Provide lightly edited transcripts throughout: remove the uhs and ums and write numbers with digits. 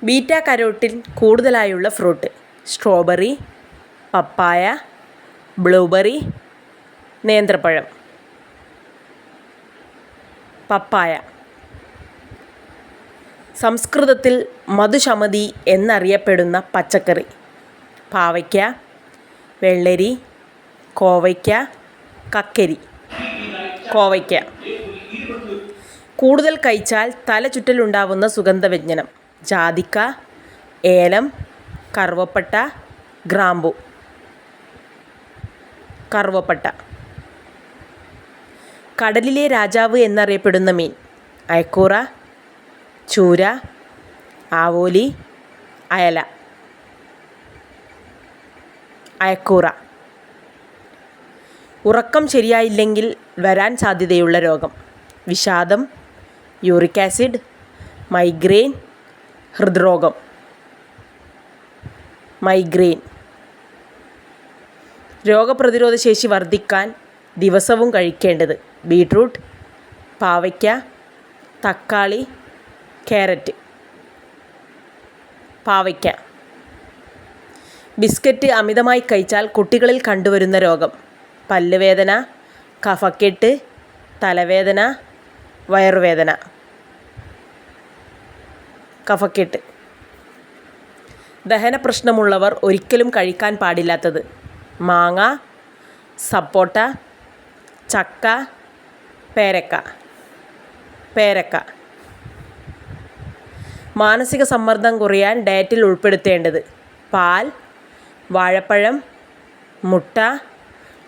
Beta carotene കൂടുതലായുള്ള fruit. Strawberry, papaya, blueberry, നേന്ത്രപ്പഴം. Papaya. സംസ്കൃതത്തിൽ മധുശമതി എന്നറിയപ്പെടുന്ന പച്ചക്കറി. പാവയ്ക്ക, വെള്ളരി, കോവയ്ക്ക, കക്കരി. കോവയ്ക്ക. കൂടുതൽ കഴിച്ചാൽ തലചുറ്റലുണ്ടാവുന്ന സുഗന്ധവ്യഞ്ജനം. ജാതിക്ക, ഏലം, കറുവപ്പട്ട, ഗ്രാമ്പു. കറുവപ്പട്ട. കടലിലെ രാജാവ് എന്നറിയപ്പെടുന്ന മീൻ. അയക്കൂറ, ചൂര, ആവോലി, അയല. അയക്കൂറ. ഉറക്കം ശരിയായില്ലെങ്കിൽ വരാൻ സാധ്യതയുള്ള രോഗം. വിഷാദം, യൂറിക് ആസിഡ്, മൈഗ്രെയിൻ, ഹൃദ്രോഗം. മൈഗ്രെയിൻ. രോഗപ്രതിരോധ ശേഷി വർദ്ധിക്കാൻ ദിവസവും കഴിക്കേണ്ടത്. ബീട്രൂട്ട്, പാവയ്ക്ക, തക്കാളി, ക്യാരറ്റ്. പാവയ്ക്ക. ബിസ്ക്കറ്റ് അമിതമായി കഴിച്ചാൽ കുട്ടികളിൽ കണ്ടുവരുന്ന രോഗം. പല്ലുവേദന, കഫക്കെട്ട്, തലവേദന, വയറുവേദന. കഫക്കെട്ട്. ദഹന പ്രശ്നമുള്ളവർ ഒരിക്കലും കഴിക്കാൻ പാടില്ലാത്തത്. മാങ്ങ, സപ്പോട്ട, ചക്ക, പേരക്ക. പേരക്ക. മാനസിക സമ്മർദ്ദം കുറയാൻ ഡയറ്റിൽ ഉൾപ്പെടുത്തേണ്ടത്. പാൽ, വാഴപ്പഴം, മുട്ട,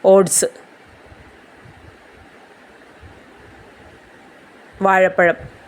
ഓട്സ്. വാഴപ്പഴം.